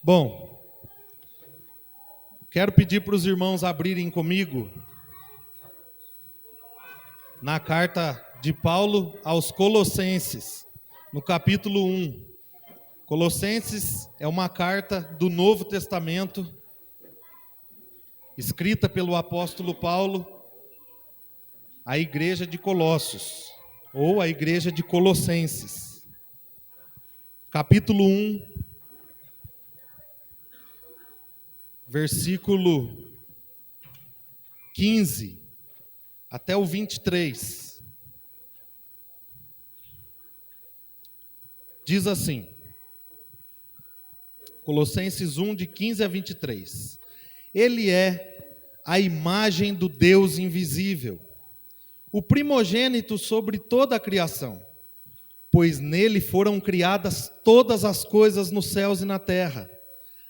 Bom, quero pedir para os irmãos abrirem comigo na carta de Paulo aos Colossenses, no capítulo 1. Colossenses é uma carta do Novo Testamento, escrita pelo apóstolo Paulo à igreja de Colossos, ou à igreja de Colossenses. Capítulo 1, versículo 15 até o 23. Diz assim, Colossenses 1, de 15 a 23. Ele é a imagem do Deus invisível, o primogênito sobre toda a criação, pois nele foram criadas todas as coisas nos céus e na terra,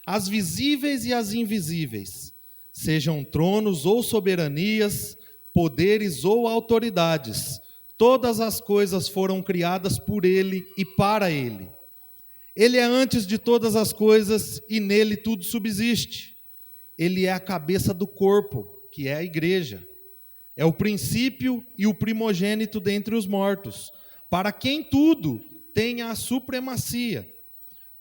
as visíveis e as invisíveis, sejam tronos ou soberanias, poderes ou autoridades, todas as coisas foram criadas por ele e para ele. Ele é antes de todas as coisas e nele tudo subsiste. Ele é a cabeça do corpo, que é a igreja. É o princípio e o primogênito dentre os mortos, para quem tudo tenha a supremacia.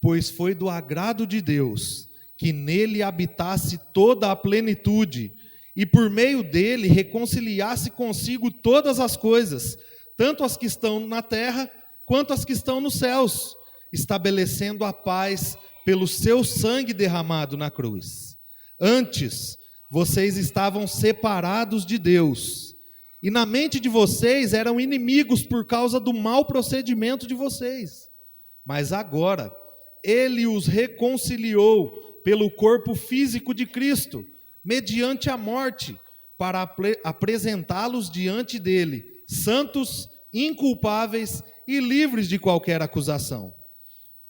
Pois foi do agrado de Deus que nele habitasse toda a plenitude, e por meio dele reconciliasse consigo todas as coisas, tanto as que estão na terra, quanto as que estão nos céus, estabelecendo a paz pelo seu sangue derramado na cruz. Antes, vocês estavam separados de Deus, e na mente de vocês eram inimigos por causa do mau procedimento de vocês. Mas agora, ele os reconciliou pelo corpo físico de Cristo, mediante a morte, para apresentá-los diante dele, santos, inculpáveis e livres de qualquer acusação,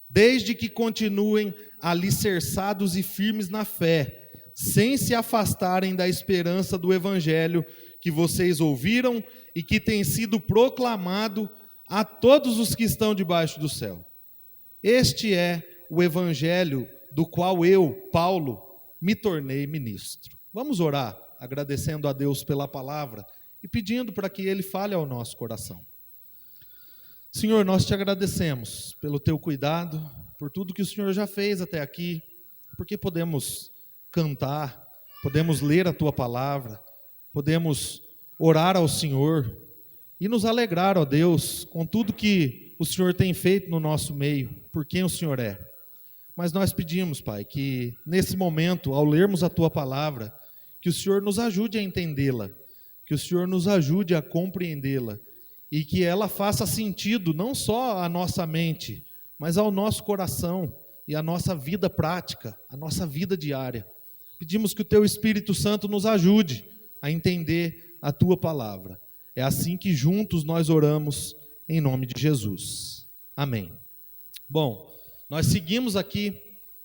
desde que continuem alicerçados e firmes na fé, sem se afastarem da esperança do evangelho que vocês ouviram e que tem sido proclamado a todos os que estão debaixo do céu. Este é o evangelho do qual eu, Paulo, me tornei ministro. Vamos orar, agradecendo a Deus pela palavra e pedindo para que Ele fale ao nosso coração. Senhor, nós te agradecemos pelo teu cuidado, por tudo que o Senhor já fez até aqui, porque podemos cantar, podemos ler a tua palavra, podemos orar ao Senhor e nos alegrar, ó Deus, com tudo que o Senhor tem feito no nosso meio, por quem o Senhor é. Mas nós pedimos, Pai, que nesse momento, ao lermos a tua palavra, que o Senhor nos ajude a entendê-la, que o Senhor nos ajude a compreendê-la e que ela faça sentido não só à nossa mente, mas ao nosso coração e à nossa vida prática, à nossa vida diária. Pedimos que o teu Espírito Santo nos ajude a entender a tua palavra. É assim que juntos nós oramos em nome de Jesus. Amém. Bom, nós seguimos aqui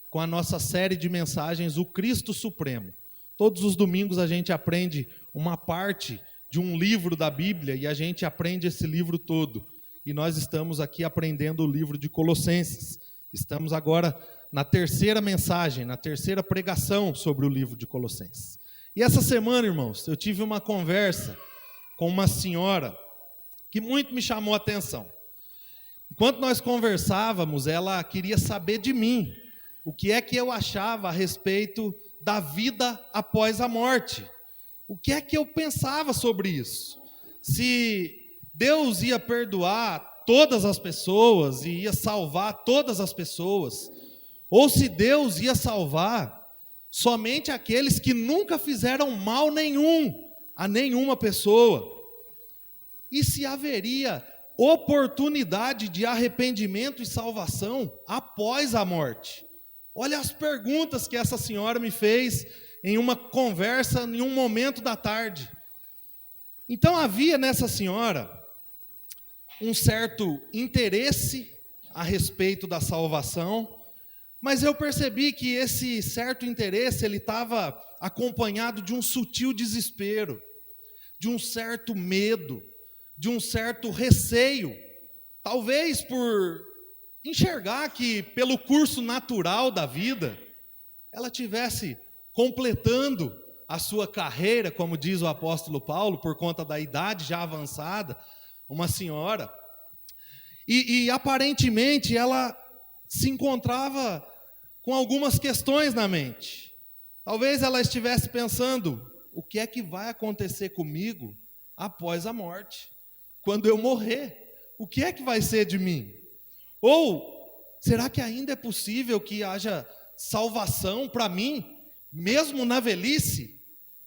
com a nossa série de mensagens, o Cristo Supremo. Todos os domingos a gente aprende uma parte de um livro da Bíblia e a gente aprende esse livro todo. E nós estamos aqui aprendendo o livro de Colossenses. Estamos agora na terceira mensagem, na terceira pregação sobre o livro de Colossenses. E essa semana, irmãos, eu tive uma conversa com uma senhora que muito me chamou a atenção. Enquanto nós conversávamos, ela queria saber de mim o que é que eu achava a respeito da vida após a morte. O que é que eu pensava sobre isso? Se Deus ia perdoar todas as pessoas e ia salvar todas as pessoas, ou se Deus ia salvar somente aqueles que nunca fizeram mal nenhum a nenhuma pessoa. E se haveria oportunidade de arrependimento e salvação após a morte. Olha as perguntas que essa senhora me fez em uma conversa, em um momento da tarde. Então havia nessa senhora um certo interesse a respeito da salvação, mas eu percebi que esse certo interesse ele estava acompanhado de um sutil desespero, de um certo medo, de um certo receio, talvez por enxergar que pelo curso natural da vida, ela tivesse completando a sua carreira, como diz o apóstolo Paulo, por conta da idade já avançada, uma senhora, e aparentemente ela se encontrava com algumas questões na mente. Talvez ela estivesse pensando: o que é que vai acontecer comigo após a morte? Quando eu morrer, o que é que vai ser de mim? Ou será que ainda é possível que haja salvação para mim, mesmo na velhice?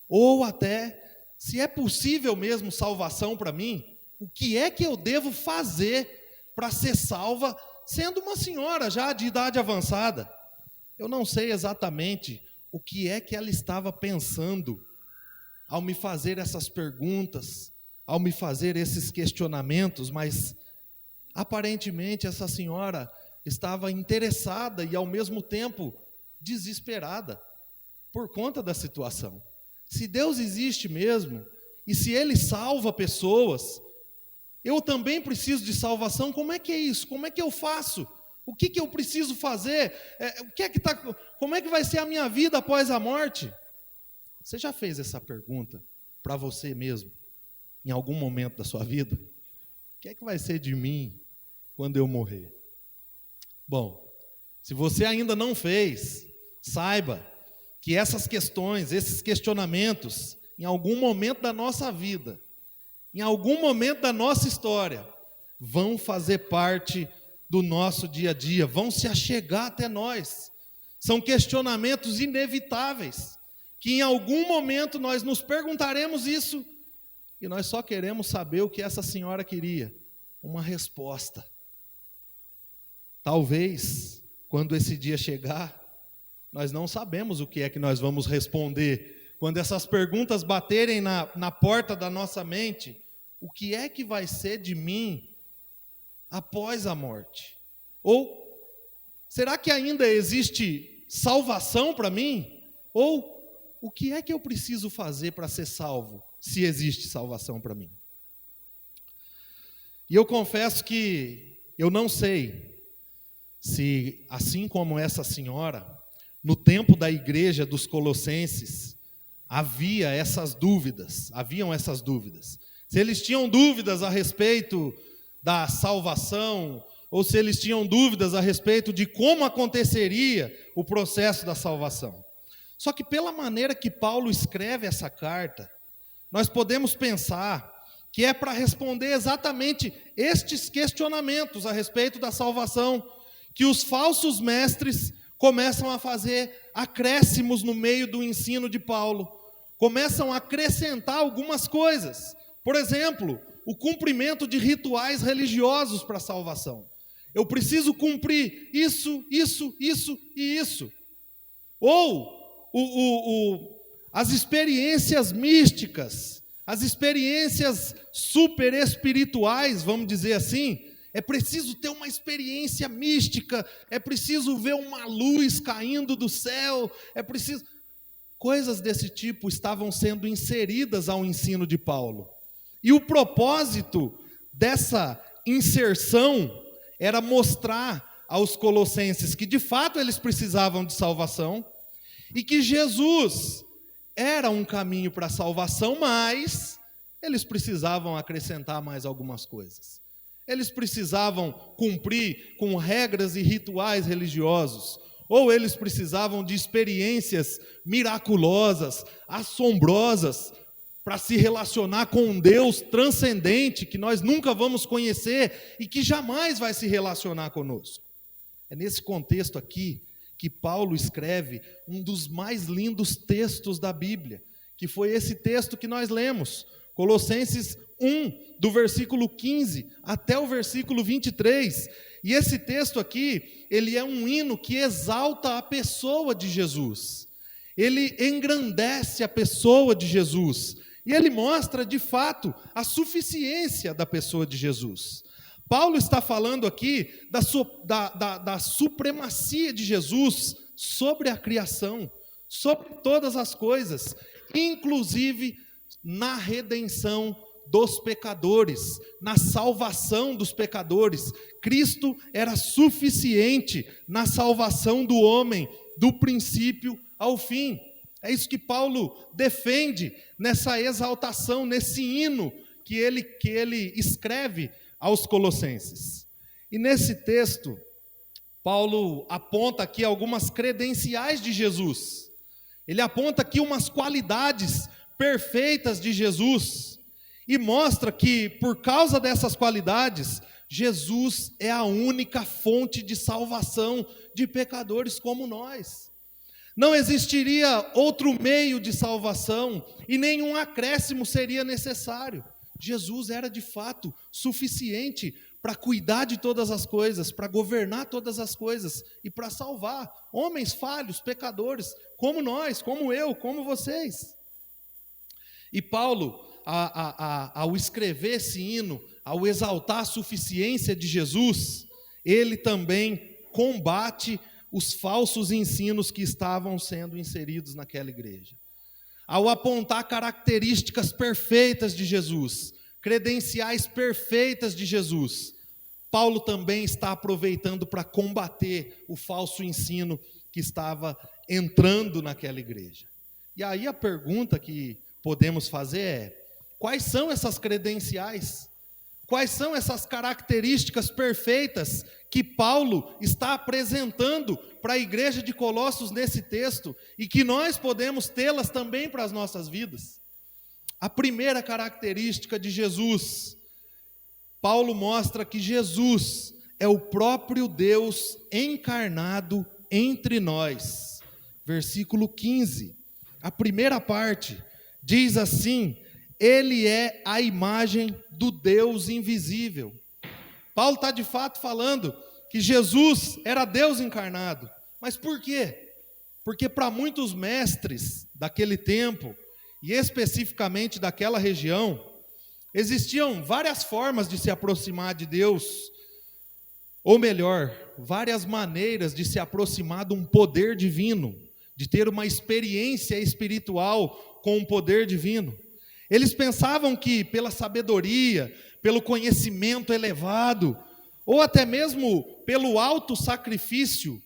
Ou até, se é possível mesmo salvação para mim, o que é que eu devo fazer para ser salva, sendo uma senhora já de idade avançada? Eu não sei exatamente o que é que ela estava pensando ao me fazer essas perguntas, ao me fazer esses questionamentos, mas aparentemente essa senhora estava interessada e ao mesmo tempo desesperada por conta da situação. Se Deus existe mesmo, e se Ele salva pessoas, eu também preciso de salvação. Como é que é isso? Como é que eu faço? O que eu preciso fazer? Como é que vai ser a minha vida após a morte? Você já fez essa pergunta para você mesmo, em algum momento da sua vida? O que é que vai ser de mim quando eu morrer? Bom, se você ainda não fez, saiba que essas questões, esses questionamentos, em algum momento da nossa vida, em algum momento da nossa história, vão fazer parte do nosso dia a dia, vão se achegar até nós. São questionamentos inevitáveis, que em algum momento nós nos perguntaremos isso, e nós só queremos saber o que essa senhora queria: uma resposta. Talvez, quando esse dia chegar, nós não sabemos o que é que nós vamos responder. Quando essas perguntas baterem na porta da nossa mente: o que é que vai ser de mim após a morte? Ou, será que ainda existe salvação para mim? Ou, o que é que eu preciso fazer para ser salvo, se existe salvação para mim? E eu confesso que eu não sei se, assim como essa senhora, no tempo da igreja dos Colossenses, haviam essas dúvidas. Se eles tinham dúvidas a respeito da salvação, ou se eles tinham dúvidas a respeito de como aconteceria o processo da salvação. Só que pela maneira que Paulo escreve essa carta, nós podemos pensar que é para responder exatamente estes questionamentos a respeito da salvação, que os falsos mestres começam a fazer acréscimos no meio do ensino de Paulo, começam a acrescentar algumas coisas. Por exemplo, o cumprimento de rituais religiosos para a salvação. Eu preciso cumprir isso e isso. Ou as experiências místicas, as experiências super espirituais, vamos dizer assim. É preciso ter uma experiência mística, é preciso ver uma luz caindo do céu, coisas desse tipo estavam sendo inseridas ao ensino de Paulo. E o propósito dessa inserção era mostrar aos colossenses que de fato eles precisavam de salvação e que Jesus era um caminho para a salvação, mas eles precisavam acrescentar mais algumas coisas. Eles precisavam cumprir com regras e rituais religiosos, ou eles precisavam de experiências miraculosas, assombrosas, para se relacionar com um Deus transcendente que nós nunca vamos conhecer e que jamais vai se relacionar conosco. É nesse contexto aqui que Paulo escreve um dos mais lindos textos da Bíblia, que foi esse texto que nós lemos, Colossenses 1, do versículo 15 até o versículo 23. E esse texto aqui, ele é um hino que exalta a pessoa de Jesus. Ele engrandece a pessoa de Jesus. E ele mostra, de fato, a suficiência da pessoa de Jesus. Paulo está falando aqui da supremacia de Jesus sobre a criação, sobre todas as coisas, inclusive na redenção dos pecadores, na salvação dos pecadores. Cristo era suficiente na salvação do homem do princípio ao fim. É isso que Paulo defende nessa exaltação, nesse hino que ele escreve aos Colossenses. E nesse texto, Paulo aponta aqui algumas credenciais de Jesus. Ele aponta aqui umas qualidades perfeitas de Jesus e mostra que, por causa dessas qualidades, Jesus é a única fonte de salvação de pecadores como nós. Não existiria outro meio de salvação e nenhum acréscimo seria necessário. Jesus era de fato suficiente para cuidar de todas as coisas, para governar todas as coisas e para salvar homens falhos, pecadores, como nós, como eu, como vocês. E Paulo, ao escrever esse hino, ao exaltar a suficiência de Jesus, ele também combate os falsos ensinos que estavam sendo inseridos naquela igreja. Ao apontar características perfeitas de Jesus, credenciais perfeitas de Jesus, Paulo também está aproveitando para combater o falso ensino que estava entrando naquela igreja. E aí a pergunta que podemos fazer é: quais são essas credenciais? Quais são essas características perfeitas que Paulo está apresentando para a igreja de Colossos nesse texto e que nós podemos tê-las também para as nossas vidas? A primeira característica de Jesus, Paulo mostra que Jesus é o próprio Deus encarnado entre nós. Versículo 15, a primeira parte diz assim: Ele é a imagem do Deus invisível. Paulo está de fato falando que Jesus era Deus encarnado. Mas por quê? Porque para muitos mestres daquele tempo, e especificamente daquela região, existiam várias formas de se aproximar de Deus, ou melhor, várias maneiras de se aproximar de um poder divino, de ter uma experiência espiritual com um poder divino. Eles pensavam que pela sabedoria, pelo conhecimento elevado, ou até mesmo pelo alto sacrifício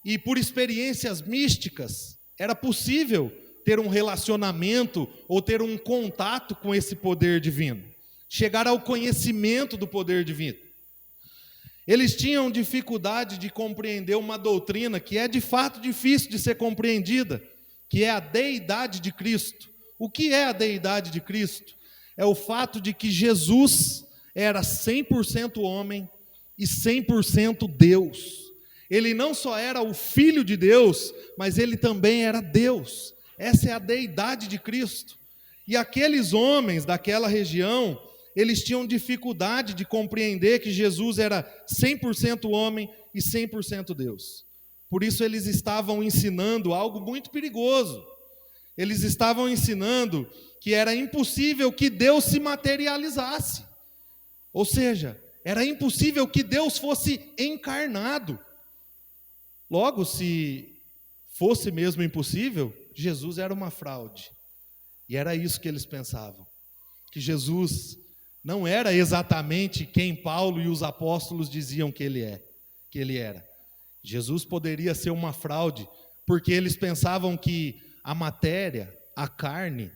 e por experiências místicas, era possível ter um relacionamento ou ter um contato com esse poder divino, chegar ao conhecimento do poder divino. Eles tinham dificuldade de compreender uma doutrina que é de fato difícil de ser compreendida, que é a deidade de Cristo. O que é a deidade de Cristo? É o fato de que Jesus era 100% homem e 100% Deus. Ele não só era o Filho de Deus, mas ele também era Deus. Essa é a deidade de Cristo. E aqueles homens daquela região, eles tinham dificuldade de compreender que Jesus era 100% homem e 100% Deus. Por isso eles estavam ensinando algo muito perigoso. Eles estavam ensinando que era impossível que Deus se materializasse. Ou seja, era impossível que Deus fosse encarnado. Logo, se fosse mesmo impossível, Jesus era uma fraude. E era isso que eles pensavam. Que Jesus não era exatamente quem Paulo e os apóstolos diziam que ele era. Jesus poderia ser uma fraude, porque eles pensavam que a matéria, a carne,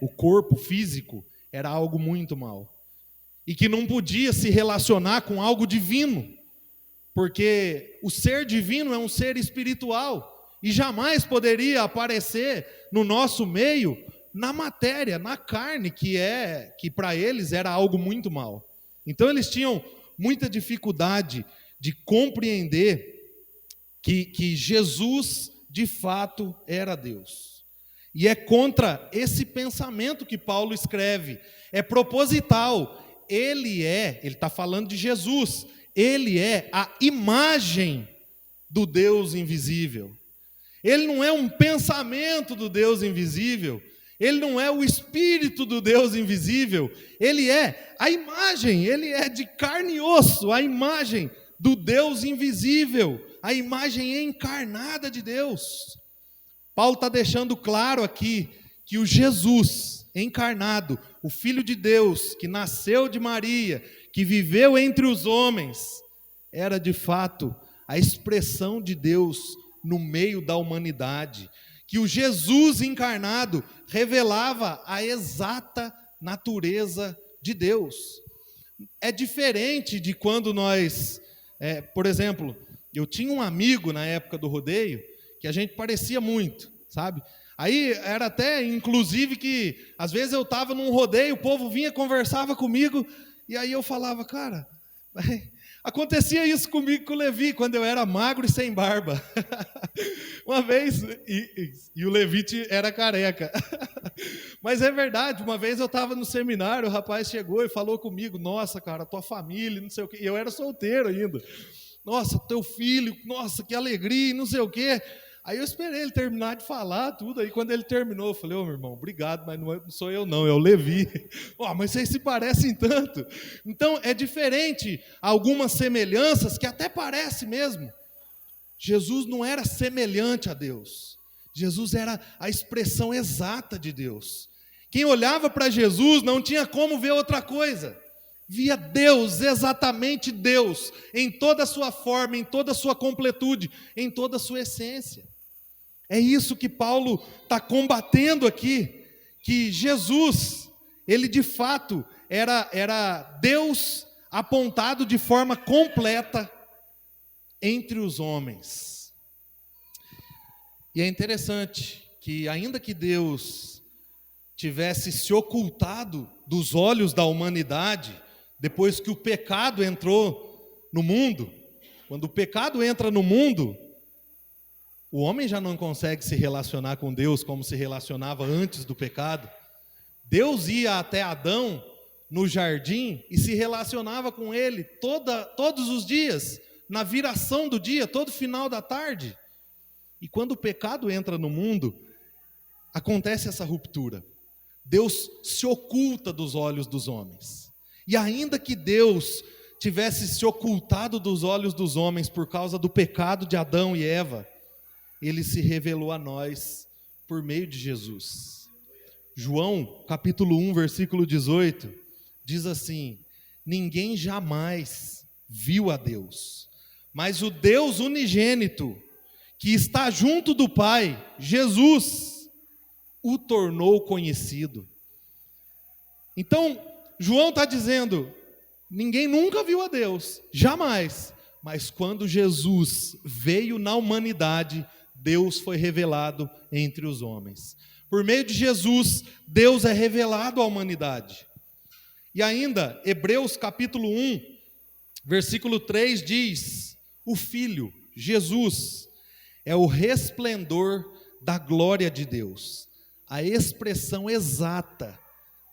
o corpo físico, era algo muito mau. E que não podia se relacionar com algo divino, porque o ser divino é um ser espiritual, e jamais poderia aparecer no nosso meio, na matéria, na carne, que para eles era algo muito mau. Então eles tinham muita dificuldade de compreender que Jesus de fato era Deus. E é contra esse pensamento que Paulo escreve, é proposital. Ele está falando de Jesus, ele é a imagem do Deus invisível. Ele não é um pensamento do Deus invisível, ele não é o espírito do Deus invisível, ele é a imagem, ele é de carne e osso, a imagem do Deus invisível, a imagem encarnada de Deus. Paulo está deixando claro aqui que o Jesus encarnado, o Filho de Deus, que nasceu de Maria, que viveu entre os homens, era de fato a expressão de Deus no meio da humanidade, que o Jesus encarnado revelava a exata natureza de Deus. É diferente de quando nós, por exemplo, eu tinha um amigo na época do rodeio, que a gente parecia muito, sabe? Aí era até, inclusive, que às vezes eu estava num rodeio, o povo vinha, conversava comigo, e aí eu falava, cara, acontecia isso comigo com o Levi, quando eu era magro e sem barba. Uma vez, e o Levi era careca. Mas é verdade, uma vez eu estava no seminário, o rapaz chegou e falou comigo, nossa, cara, tua família, não sei o quê, e eu era solteiro ainda. Nossa, teu filho, nossa, que alegria, não sei o quê. Aí eu esperei ele terminar de falar tudo, aí quando ele terminou, eu falei, ô meu irmão, obrigado, mas não sou eu não, é o Levi. Mas vocês se parecem tanto. Então é diferente, algumas semelhanças que até parece mesmo. Jesus não era semelhante a Deus, Jesus era a expressão exata de Deus. Quem olhava para Jesus não tinha como ver outra coisa, via Deus, exatamente Deus, em toda a sua forma, em toda a sua completude, em toda a sua essência. É isso que Paulo está combatendo aqui, que Jesus, ele de fato era Deus apontado de forma completa entre os homens. E é interessante que ainda que Deus tivesse se ocultado dos olhos da humanidade, depois que o pecado entrou no mundo, quando o pecado entra no mundo, o homem já não consegue se relacionar com Deus como se relacionava antes do pecado. Deus ia até Adão no jardim e se relacionava com ele todos os dias, na viração do dia, todo final da tarde. E quando o pecado entra no mundo, acontece essa ruptura. Deus se oculta dos olhos dos homens. E ainda que Deus tivesse se ocultado dos olhos dos homens por causa do pecado de Adão e Eva, ele se revelou a nós por meio de Jesus. João, capítulo 1, versículo 18, diz assim: ninguém jamais viu a Deus, mas o Deus unigênito, que está junto do Pai, Jesus, o tornou conhecido. Então, João está dizendo, ninguém nunca viu a Deus, jamais, mas quando Jesus veio na humanidade, Deus foi revelado entre os homens. Por meio de Jesus, Deus é revelado à humanidade. E ainda, Hebreus capítulo 1, versículo 3 diz, o Filho, Jesus, é o resplendor da glória de Deus, a expressão exata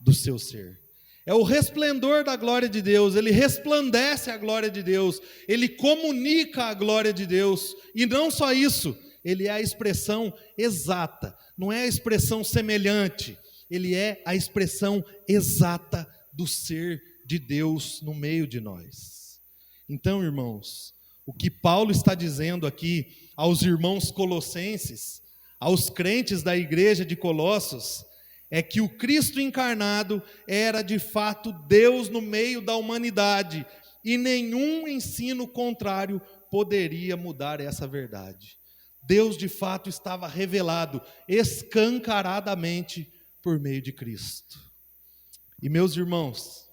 do seu ser. É o resplendor da glória de Deus, ele resplandece a glória de Deus, ele comunica a glória de Deus, e não só isso, ele é a expressão exata, não é a expressão semelhante, ele é a expressão exata do ser de Deus no meio de nós. Então, irmãos, o que Paulo está dizendo aqui aos irmãos colossenses, aos crentes da igreja de Colossos, é que o Cristo encarnado era de fato Deus no meio da humanidade, e nenhum ensino contrário poderia mudar essa verdade. Deus de fato estava revelado escancaradamente por meio de Cristo. E meus irmãos,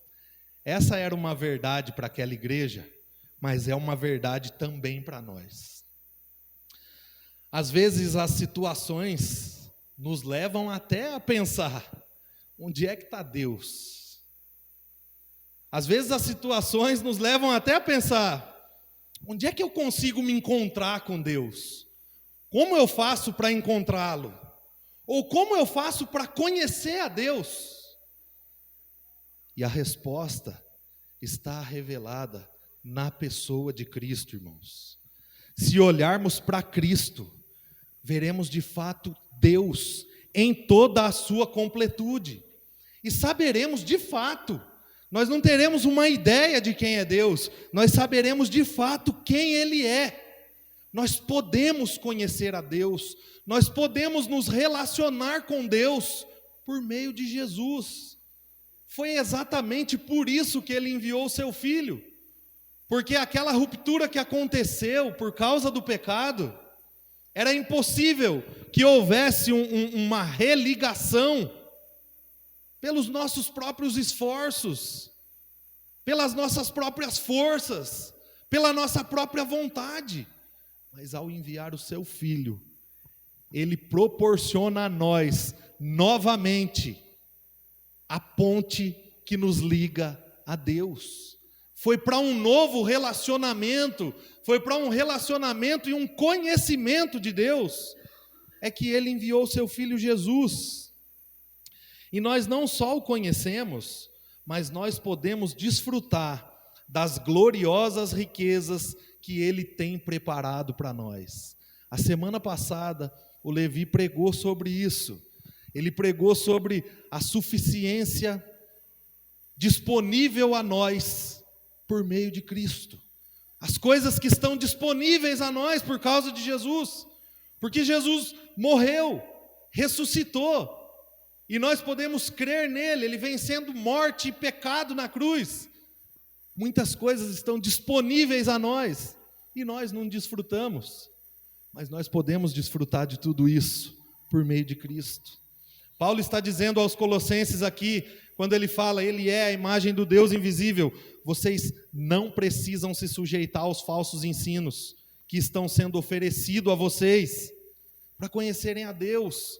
essa era uma verdade para aquela igreja, mas é uma verdade também para nós. Às vezes as situações nos levam até a pensar, onde é que está Deus? Às vezes as situações nos levam até a pensar, onde é que eu consigo me encontrar com Deus? Como eu faço para encontrá-lo? Ou como eu faço para conhecer a Deus? E a resposta está revelada na pessoa de Cristo, irmãos. Se olharmos para Cristo, veremos de fato Deus em toda a sua completude. E saberemos de fato, nós não teremos uma ideia de quem é Deus, nós saberemos de fato quem Ele é. Nós podemos conhecer a Deus, nós podemos nos relacionar com Deus por meio de Jesus. Foi exatamente por isso que Ele enviou o Seu Filho, porque aquela ruptura que aconteceu por causa do pecado, Era impossível que houvesse uma religação pelos nossos próprios esforços, pelas nossas próprias forças, pela nossa própria vontade. Mas ao enviar o seu Filho, Ele proporciona a nós, novamente, a ponte que nos liga a Deus. Foi para um novo relacionamento, foi para um relacionamento e um conhecimento de Deus, é que Ele enviou o seu Filho Jesus. E nós não só o conhecemos, mas nós podemos desfrutar das gloriosas riquezas que Ele tem preparado para nós. A semana passada, o Levi pregou sobre isso. Ele pregou sobre a suficiência disponível a nós por meio de Cristo. As coisas que estão disponíveis a nós por causa de Jesus. Porque Jesus morreu, ressuscitou, e nós podemos crer nele, ele vencendo morte e pecado na cruz. Muitas coisas estão disponíveis a nós, e nós não desfrutamos. Mas nós podemos desfrutar de tudo isso por meio de Cristo. Paulo está dizendo aos Colossenses aqui, quando ele fala, ele é a imagem do Deus invisível, vocês não precisam se sujeitar aos falsos ensinos que estão sendo oferecidos a vocês, para conhecerem a Deus.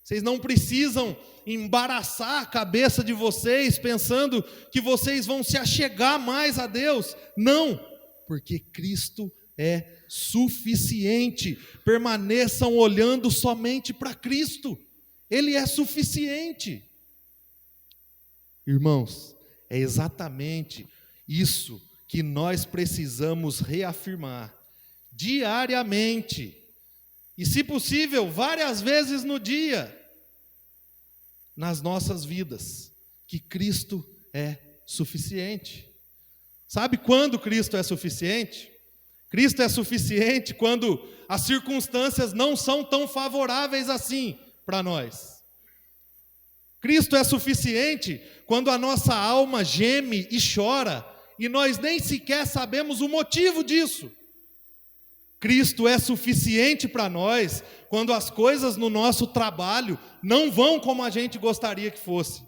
Vocês não precisam embaraçar a cabeça de vocês, pensando que vocês vão se achegar mais a Deus. Não, porque Cristo é suficiente. Permaneçam olhando somente para Cristo. Ele é suficiente. Irmãos, é exatamente isso que nós precisamos reafirmar diariamente, e se possível, várias vezes no dia, nas nossas vidas, que Cristo é suficiente. Sabe quando Cristo é suficiente? Cristo é suficiente quando as circunstâncias não são tão favoráveis assim para nós. Cristo é suficiente quando a nossa alma geme e chora, e nós nem sequer sabemos o motivo disso. Cristo é suficiente para nós quando as coisas no nosso trabalho não vão como a gente gostaria que fosse.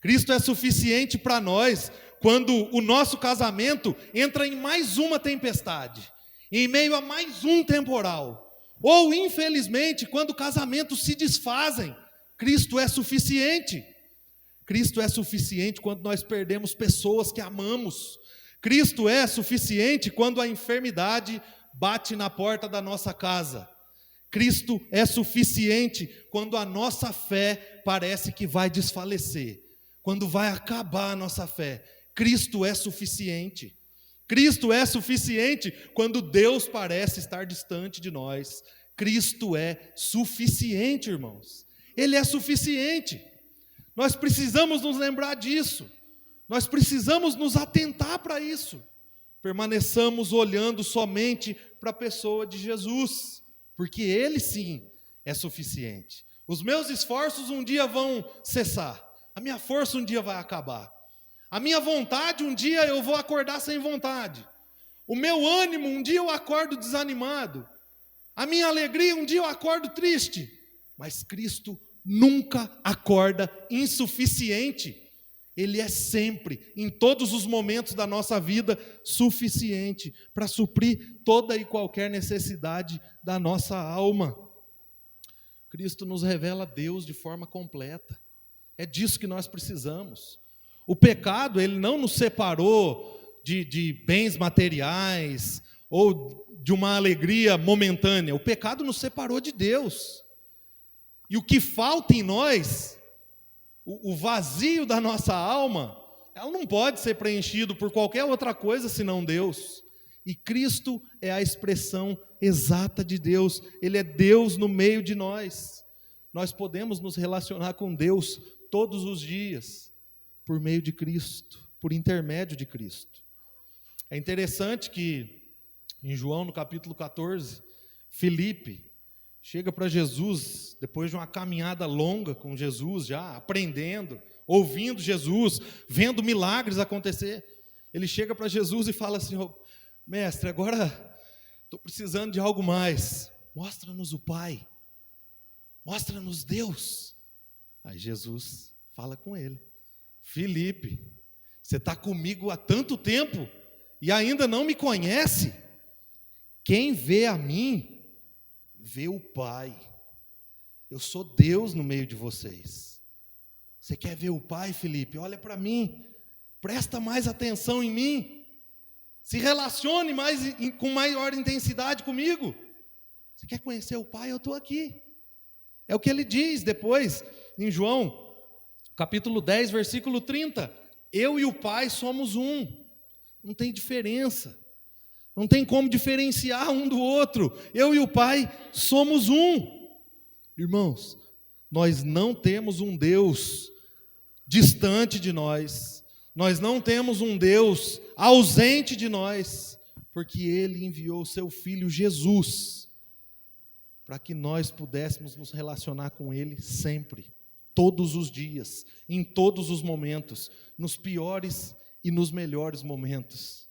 Cristo é suficiente para nós quando o nosso casamento entra em mais uma tempestade, em meio a mais um temporal. Ou, infelizmente, quando casamentos se desfazem. Cristo é suficiente. Cristo é suficiente quando nós perdemos pessoas que amamos. Cristo é suficiente quando a enfermidade bate na porta da nossa casa. Cristo é suficiente quando a nossa fé parece que vai desfalecer, quando vai acabar a nossa fé. Cristo é suficiente. Cristo é suficiente quando Deus parece estar distante de nós. Cristo é suficiente, irmãos. Ele é suficiente. Nós precisamos nos lembrar disso. Nós precisamos nos atentar para isso. Permaneçamos olhando somente para a pessoa de Jesus, porque Ele sim é suficiente. Os meus esforços um dia vão cessar, a minha força um dia vai acabar, a minha vontade um dia eu vou acordar sem vontade, o meu ânimo um dia eu acordo desanimado, a minha alegria um dia eu acordo triste, mas Cristo nunca acorda insuficiente. Ele é sempre, em todos os momentos da nossa vida, suficiente para suprir toda e qualquer necessidade da nossa alma. Cristo nos revela Deus de forma completa. É disso que nós precisamos. O pecado, ele não nos separou de bens materiais ou de uma alegria momentânea. O pecado nos separou de Deus. E o que falta em nós, o vazio da nossa alma, ela não pode ser preenchido por qualquer outra coisa senão Deus. E Cristo é a expressão exata de Deus. Ele é Deus no meio de nós. Nós podemos nos relacionar com Deus todos os dias, por meio de Cristo, por intermédio de Cristo. É interessante que em João, no capítulo 14, Filipe chega para Jesus, depois de uma caminhada longa com Jesus, já aprendendo, ouvindo Jesus, vendo milagres acontecer. Ele chega para Jesus e fala assim: "Mestre, agora Estou precisando de algo mais. Mostra-nos o Pai. Mostra-nos Deus. Aí Jesus fala com ele: Filipe, você está comigo há tanto tempo e ainda não me conhece? Quem vê a mim, vê o Pai. Eu sou Deus no meio de vocês. Você quer ver o Pai, Filipe? Olha para mim. Presta mais atenção em mim. Se relacione com maior intensidade comigo. Você quer conhecer o Pai? Eu estou aqui. É o que ele diz depois, em João, capítulo 10, versículo 30. Eu e o Pai somos um. Não tem diferença. Não tem como diferenciar um do outro. Eu e o Pai somos um. Irmãos, nós não temos um Deus distante de nós. Nós não temos um Deus ausente de nós, porque Ele enviou o Seu Filho Jesus, para que nós pudéssemos nos relacionar com Ele sempre, todos os dias, em todos os momentos, nos piores e nos melhores momentos,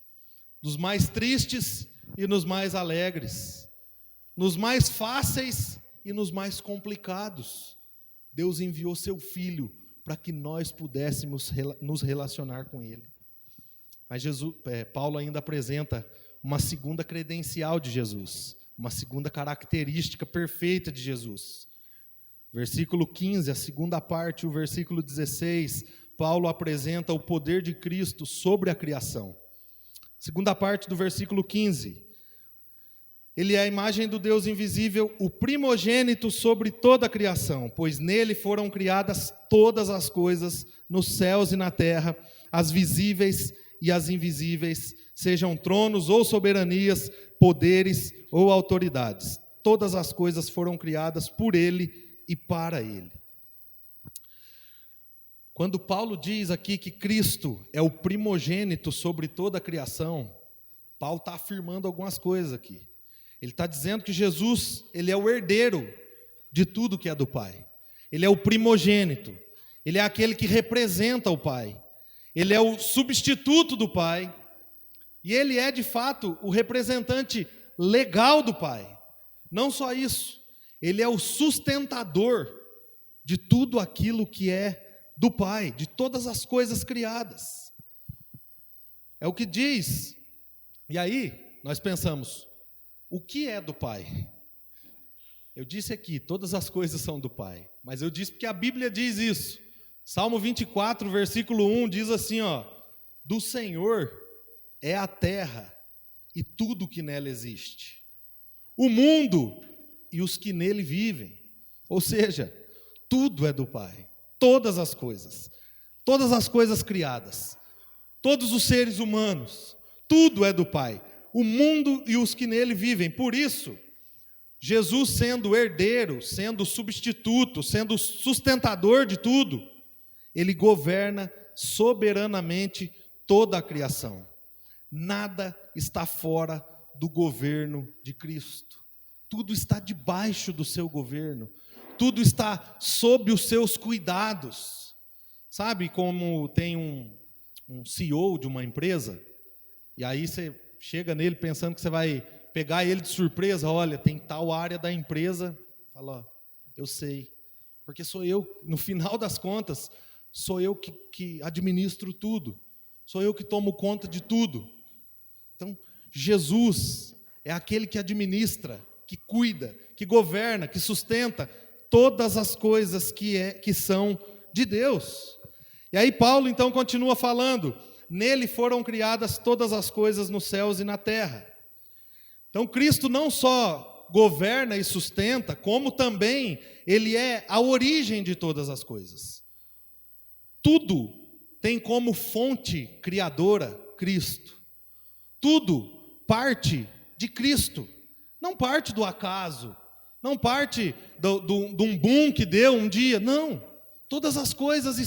nos mais tristes e nos mais alegres, nos mais fáceis e nos mais complicados. Deus enviou Seu Filho para que nós pudéssemos nos relacionar com Ele. Mas Paulo ainda apresenta uma segunda credencial de Jesus, uma segunda característica perfeita de Jesus. Versículo 15, a segunda parte, o versículo 16, Paulo apresenta o poder de Cristo sobre a criação. Segunda parte do versículo 15. Ele é a imagem do Deus invisível, o primogênito sobre toda a criação, pois nele foram criadas todas as coisas, nos céus e na terra, as visíveis e as invisíveis, sejam tronos ou soberanias, poderes ou autoridades. Todas as coisas foram criadas por ele e para ele. Quando Paulo diz aqui que Cristo é o primogênito sobre toda a criação, Paulo está afirmando algumas coisas aqui. Ele está dizendo que Jesus, ele é o herdeiro de tudo que é do Pai. Ele é o primogênito. Ele é aquele que representa o Pai. Ele é o substituto do Pai. E ele é, de fato, o representante legal do Pai. Não só isso, ele é o sustentador de tudo aquilo que é do Pai, de todas as coisas criadas. É o que diz. E aí, nós pensamos, o que é do Pai? Eu disse aqui, todas as coisas são do Pai. Mas eu disse porque a Bíblia diz isso. Salmo 24, versículo 1 diz assim, do Senhor é a terra e tudo que nela existe, o mundo e os que nele vivem. Ou seja, tudo é do Pai. Todas as coisas criadas, todos os seres humanos, tudo é do Pai. O mundo e os que nele vivem. Por isso, Jesus sendo herdeiro, sendo substituto, sendo sustentador de tudo, ele governa soberanamente toda a criação. Nada está fora do governo de Cristo. Tudo está debaixo do seu governo. Tudo está sob os seus cuidados. Sabe como tem um CEO de uma empresa, e aí você chega nele pensando que você vai pegar ele de surpresa, olha, tem tal área da empresa, fala, eu sei, porque sou eu, no final das contas, sou eu que administro tudo, sou eu que tomo conta de tudo. Então, Jesus é aquele que administra, que cuida, que governa, que sustenta todas as coisas que são de Deus. E aí Paulo então continua falando, nele foram criadas todas as coisas nos céus e na terra. Então Cristo não só governa e sustenta, como também ele é a origem de todas as coisas. Tudo tem como fonte criadora Cristo. Tudo parte de Cristo. Não parte do acaso, não parte de um boom que deu um dia, não. Todas as coisas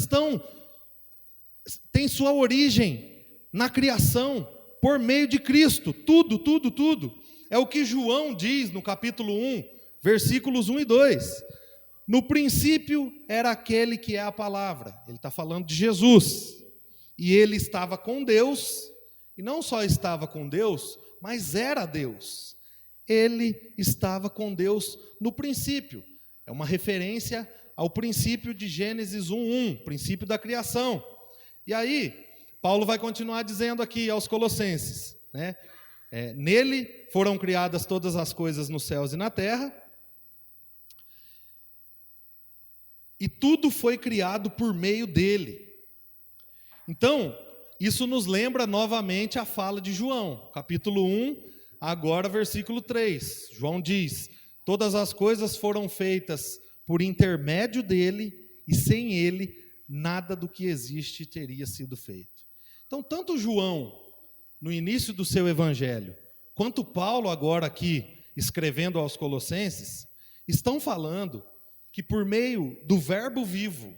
têm sua origem na criação, por meio de Cristo, tudo. É o que João diz no capítulo 1, versículos 1 e 2. No princípio era aquele que é a palavra, ele está falando de Jesus, e ele estava com Deus, e não só estava com Deus, mas era Deus. Ele estava com Deus no princípio. É uma referência ao princípio de Gênesis 1:1, princípio da criação. E aí, Paulo vai continuar dizendo aqui aos Colossenses, né? Nele foram criadas todas as coisas nos céus e na terra, e tudo foi criado por meio dele. Então, isso nos lembra novamente a fala de João, capítulo 1, agora versículo 3. João diz: todas as coisas foram feitas por intermédio dele, e sem ele, nada do que existe teria sido feito. Então, tanto João, no início do seu evangelho, quanto Paulo agora aqui, escrevendo aos Colossenses, estão falando que por meio do verbo vivo,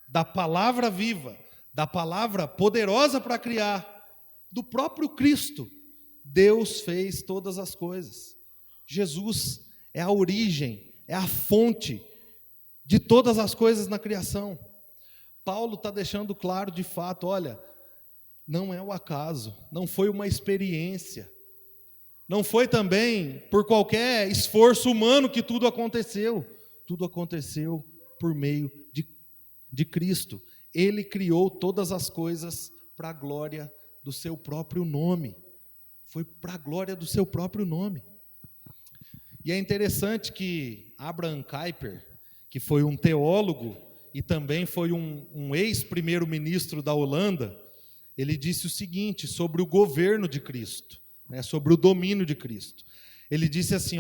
da palavra viva, da palavra poderosa para criar, do próprio Cristo, Deus fez todas as coisas. Jesus é a origem, é a fonte de todas as coisas na criação. Paulo está deixando claro de fato, olha, não é o acaso, não foi uma experiência, não foi também por qualquer esforço humano que tudo aconteceu por meio de Cristo. Ele criou todas as coisas para a glória do seu próprio nome, foi para a glória do seu próprio nome. E é interessante que Abraham Kuyper, que foi um teólogo e também foi um ex-primeiro-ministro da Holanda, ele disse o seguinte sobre o governo de Cristo, né, sobre o domínio de Cristo. Ele disse assim,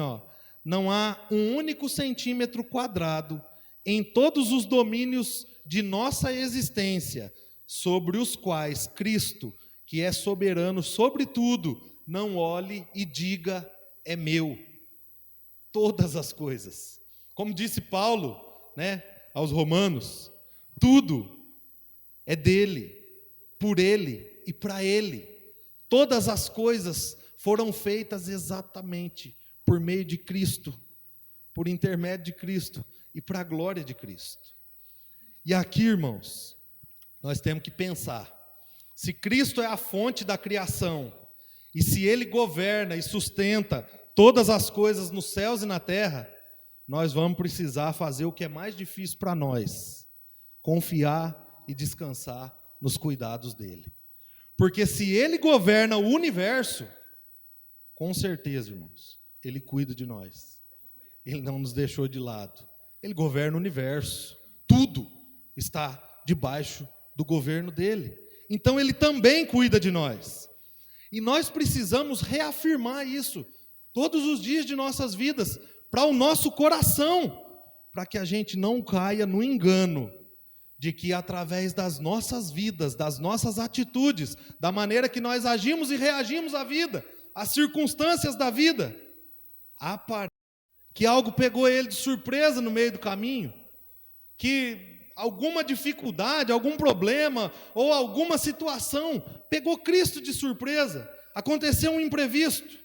não há um único centímetro quadrado em todos os domínios de nossa existência sobre os quais Cristo, que é soberano sobre tudo, não olhe e diga, é meu. Todas as coisas. Como disse Paulo, né, aos Romanos, tudo é dele, por ele e para ele. Todas as coisas foram feitas exatamente por meio de Cristo, por intermédio de Cristo e para a glória de Cristo. E aqui, irmãos, nós temos que pensar, se Cristo é a fonte da criação, e se Ele governa e sustenta todas as coisas nos céus e na terra, nós vamos precisar fazer o que é mais difícil para nós, confiar e descansar nos cuidados dEle. Porque se Ele governa o universo, com certeza, irmãos, Ele cuida de nós. Ele não nos deixou de lado. Ele governa o universo. Tudo está debaixo do governo dEle. Então Ele também cuida de nós. E nós precisamos reafirmar isso todos os dias de nossas vidas, para o nosso coração, para que a gente não caia no engano de que através das nossas vidas, das nossas atitudes, da maneira que nós agimos e reagimos à vida, às circunstâncias da vida, que algo pegou ele de surpresa no meio do caminho, que alguma dificuldade, algum problema ou alguma situação pegou Cristo de surpresa, aconteceu um imprevisto.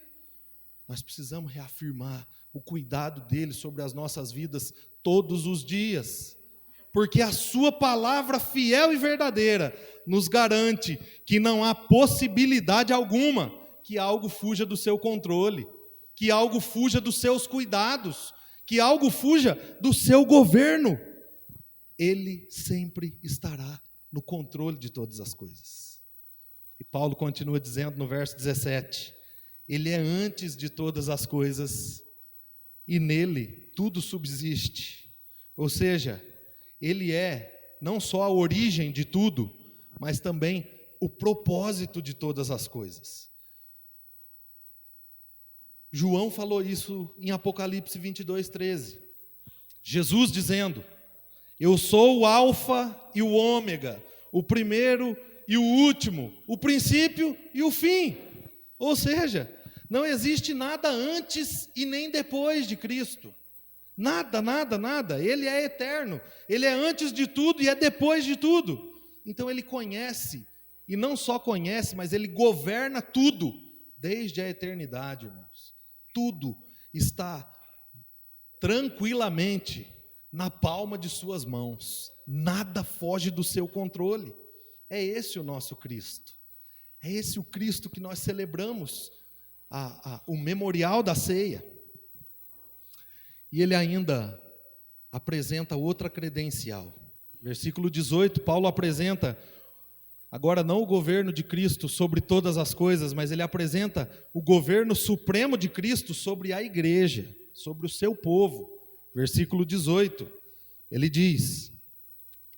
Nós precisamos reafirmar o cuidado dele sobre as nossas vidas todos os dias, porque a sua palavra fiel e verdadeira nos garante que não há possibilidade alguma que algo fuja do seu controle, que algo fuja dos seus cuidados, que algo fuja do seu governo. Ele sempre estará no controle de todas as coisas. E Paulo continua dizendo no verso 17, Ele é antes de todas as coisas e nele tudo subsiste. Ou seja, Ele é não só a origem de tudo, mas também o propósito de todas as coisas. João falou isso em Apocalipse 22:13. Jesus dizendo, eu sou o alfa e o ômega, o primeiro e o último, o princípio e o fim. Ou seja, não existe nada antes e nem depois de Cristo. Nada, nada, nada. Ele é eterno. Ele é antes de tudo e é depois de tudo. Então Ele conhece, e não só conhece, mas Ele governa tudo, desde a eternidade, irmãos. Tudo está tranquilamente na palma de suas mãos. Nada foge do seu controle. É esse o nosso Cristo. É esse o Cristo que nós celebramos o memorial da ceia. E ele ainda apresenta outra credencial. Versículo 18, Paulo apresenta, agora não o governo de Cristo sobre todas as coisas, mas ele apresenta o governo supremo de Cristo sobre a igreja, sobre o seu povo. Versículo 18, ele diz: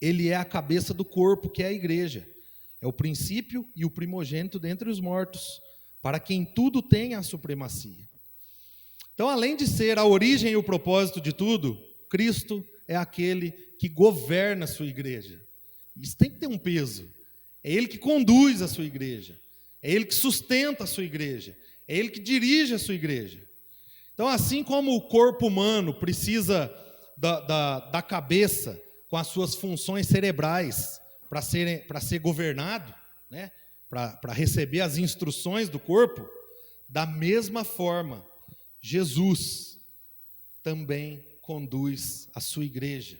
ele é a cabeça do corpo, que é a igreja. É o princípio e o primogênito dentre os mortos, para quem tudo tem a supremacia. Então, além de ser a origem e o propósito de tudo, Cristo é aquele que governa a sua igreja. Isso tem que ter um peso. É Ele que conduz a sua igreja. É Ele que sustenta a sua igreja. É Ele que dirige a sua igreja. Então, assim como o corpo humano precisa da cabeça com as suas funções cerebrais para ser governado, né? Para receber as instruções do corpo, da mesma forma, Jesus também conduz a sua igreja.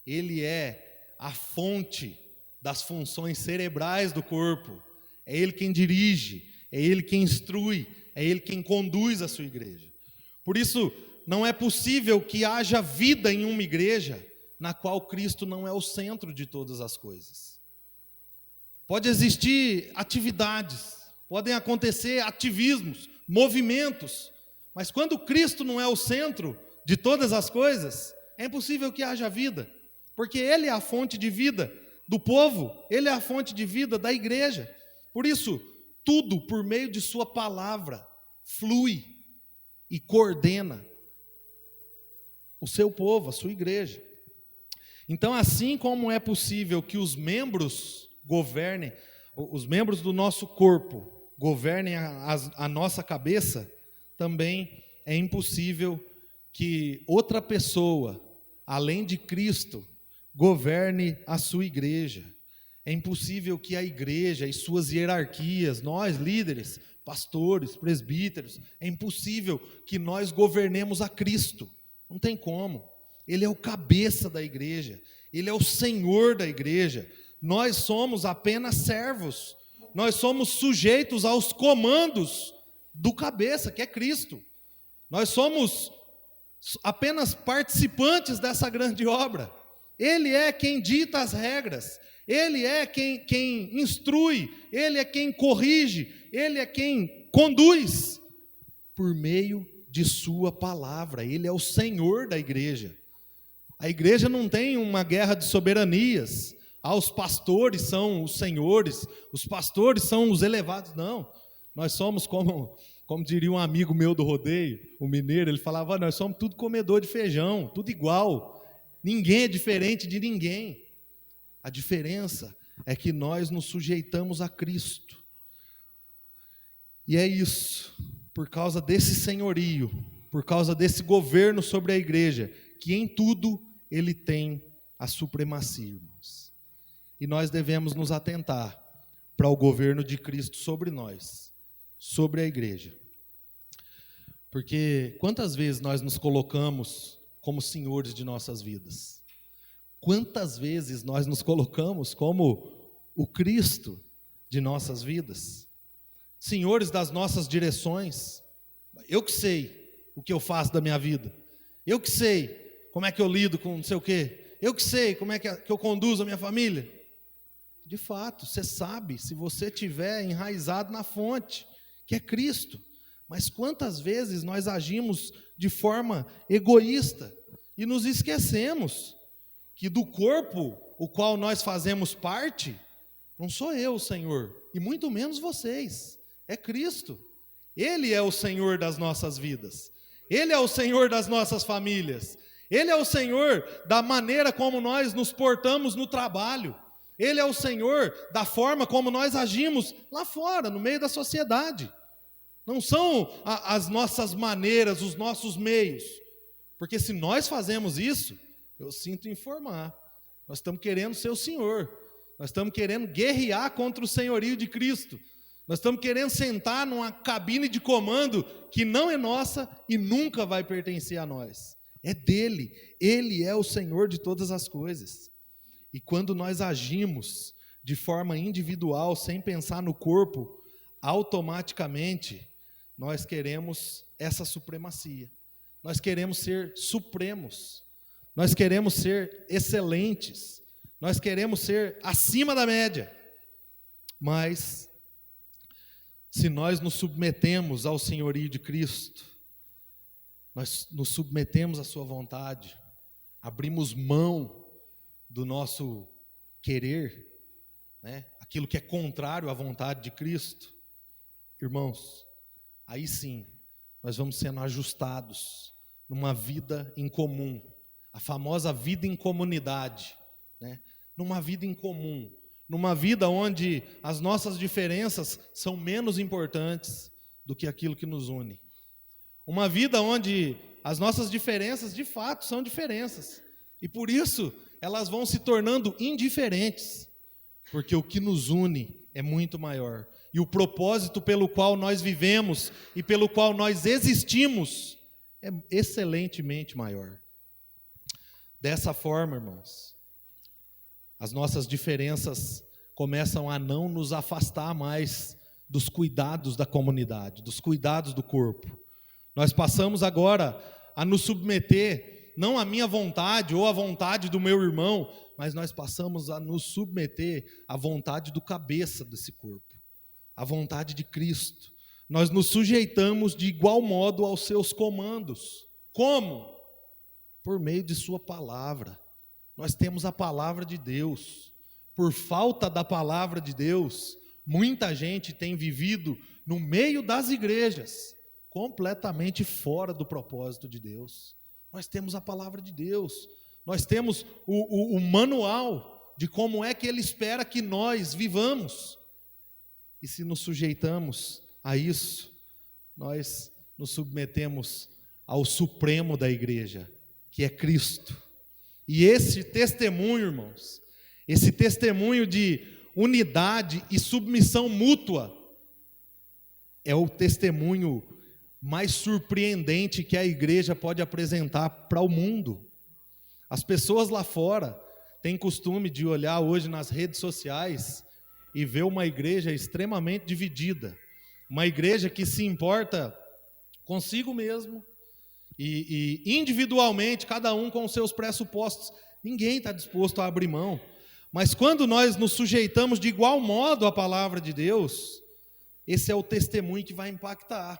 Ele é a fonte das funções cerebrais do corpo. É Ele quem dirige, é Ele quem instrui, é Ele quem conduz a sua igreja. Por isso, não é possível que haja vida em uma igreja na qual Cristo não é o centro de todas as coisas. Pode existir atividades, podem acontecer ativismos, movimentos, mas quando Cristo não é o centro de todas as coisas, é impossível que haja vida, porque Ele é a fonte de vida do povo, Ele é a fonte de vida da igreja. Por isso, tudo por meio de sua palavra flui e coordena o seu povo, a sua igreja. Então, assim como é possível que os membros governem, os membros do nosso corpo governem a nossa cabeça, também é impossível que outra pessoa, além de Cristo, governe a sua igreja. É impossível que a igreja e suas hierarquias, nós líderes, pastores, presbíteros, é impossível que nós governemos a Cristo. Não tem como. Ele é o cabeça da igreja, Ele é o Senhor da igreja. Nós somos apenas servos, nós somos sujeitos aos comandos do cabeça, que é Cristo. Nós somos apenas participantes dessa grande obra. Ele é quem dita as regras, Ele é quem instrui, Ele é quem corrige, Ele é quem conduz por meio de sua palavra. Ele é o Senhor da igreja. A igreja não tem uma guerra de soberanias. Os pastores são os senhores, os pastores são os elevados. Não, nós somos como diria um amigo meu do rodeio, o mineiro, ele falava: nós somos tudo comedor de feijão, tudo igual, ninguém é diferente de ninguém. A diferença é que nós nos sujeitamos a Cristo. E é isso, por causa desse senhorio, por causa desse governo sobre a igreja, que em tudo Ele tem a supremacia, irmãos. E nós devemos nos atentar para o governo de Cristo sobre nós, sobre a igreja. Porque quantas vezes nós nos colocamos como senhores de nossas vidas? Quantas vezes nós nos colocamos como o Cristo de nossas vidas? Senhores das nossas direções. Eu que sei o que eu faço da minha vida. Eu que sei como é que eu lido com não sei o quê. Eu que sei como é que eu conduzo a minha família. De fato, você sabe, se você estiver enraizado na fonte, que é Cristo. Mas quantas vezes nós agimos de forma egoísta e nos esquecemos que do corpo o qual nós fazemos parte, não sou eu, Senhor, e muito menos vocês, é Cristo. Ele é o Senhor das nossas vidas, Ele é o Senhor das nossas famílias, Ele é o Senhor da maneira como nós nos portamos no trabalho, Ele é o Senhor da forma como nós agimos lá fora, no meio da sociedade. Não são as nossas maneiras, os nossos meios, porque se nós fazemos isso, eu sinto informar, nós estamos querendo ser o Senhor, nós estamos querendo guerrear contra o senhorio de Cristo, nós estamos querendo sentar numa cabine de comando que não é nossa e nunca vai pertencer a nós, é dele, Ele é o Senhor de todas as coisas. E quando nós agimos de forma individual, sem pensar no corpo, automaticamente nós queremos essa supremacia. Nós queremos ser supremos. Nós queremos ser excelentes. Nós queremos ser acima da média. Mas, se nós nos submetemos ao senhorio de Cristo, nós nos submetemos à sua vontade, abrimos mão do nosso querer, né? Aquilo que é contrário à vontade de Cristo, irmãos, aí sim, nós vamos sendo ajustados numa vida em comum, a famosa vida em comunidade, né? Numa vida em comum, numa vida onde as nossas diferenças são menos importantes do que aquilo que nos une. Uma vida onde as nossas diferenças, de fato, são diferenças. E por isso, elas vão se tornando indiferentes. Porque o que nos une é muito maior. E o propósito pelo qual nós vivemos e pelo qual nós existimos é excelentemente maior. Dessa forma, irmãos, as nossas diferenças começam a não nos afastar mais dos cuidados da comunidade, dos cuidados do corpo. Nós passamos agora a nos submeter, não à minha vontade ou à vontade do meu irmão, mas nós passamos a nos submeter à vontade do cabeça desse corpo, à vontade de Cristo. Nós nos sujeitamos de igual modo aos seus comandos. Como? Por meio de sua palavra. Nós temos a palavra de Deus. Por falta da palavra de Deus, muita gente tem vivido no meio das igrejas, completamente fora do propósito de Deus. Nós temos a palavra de Deus, nós temos o manual de como é que Ele espera que nós vivamos. E se nos sujeitamos a isso, nós nos submetemos ao supremo da igreja, que é Cristo. E esse testemunho, irmãos, esse testemunho de unidade e submissão mútua, é o testemunho mais surpreendente que a igreja pode apresentar para o mundo. As pessoas lá fora têm costume de olhar hoje nas redes sociais e ver uma igreja extremamente dividida, uma igreja que se importa consigo mesmo e individualmente, cada um com os seus pressupostos. Ninguém está disposto a abrir mão. Mas quando nós nos sujeitamos de igual modo à palavra de Deus, esse é o testemunho que vai impactar.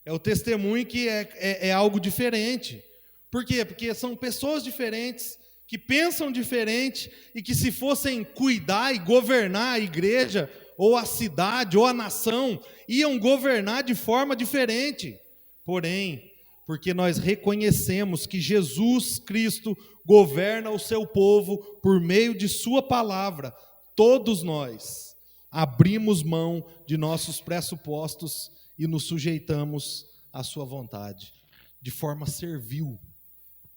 É o testemunho que é algo diferente. Por quê? Porque são pessoas diferentes, que pensam diferente e que, se fossem cuidar e governar a igreja, ou a cidade, ou a nação, iam governar de forma diferente. Porém, porque nós reconhecemos que Jesus Cristo governa o seu povo por meio de sua palavra, todos nós abrimos mão de nossos pressupostos e nos sujeitamos à sua vontade, de forma servil,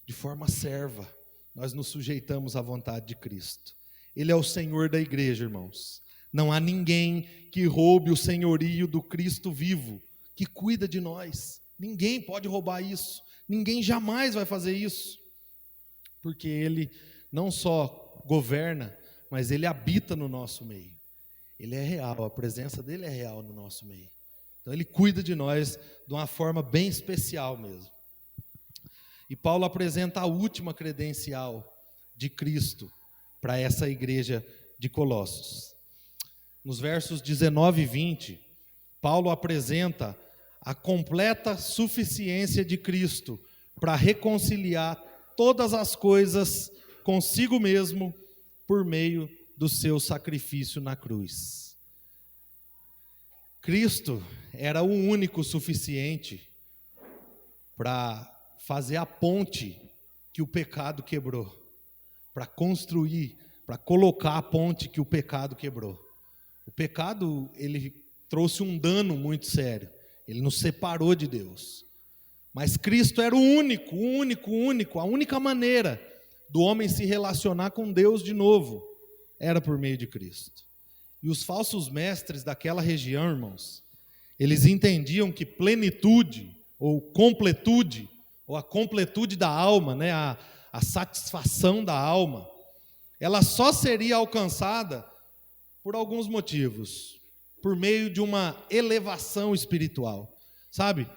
de forma serva, nós nos sujeitamos à vontade de Cristo. Ele é o Senhor da igreja, irmãos. Não há ninguém que roube o senhorio do Cristo vivo, que cuida de nós. Ninguém pode roubar isso, ninguém jamais vai fazer isso, porque Ele não só governa, mas Ele habita no nosso meio. Ele é real, a presença dEle é real no nosso meio. Então Ele cuida de nós de uma forma bem especial mesmo. E Paulo apresenta a última credencial de Cristo para essa igreja de Colossos. Nos versos 19 e 20, Paulo apresenta a completa suficiência de Cristo para reconciliar todas as coisas consigo mesmo por meio do seu sacrifício na cruz. Cristo era o único suficiente para fazer a ponte que o pecado quebrou, para construir, para colocar a ponte que o pecado quebrou. O pecado, ele trouxe um dano muito sério, ele nos separou de Deus. Mas Cristo era o único, a única maneira do homem se relacionar com Deus de novo, era por meio de Cristo. E os falsos mestres daquela região, irmãos, eles entendiam que plenitude, ou completude, ou a completude da alma, né, a satisfação da alma, ela só seria alcançada por alguns motivos. Por meio de uma elevação espiritual. Sabe?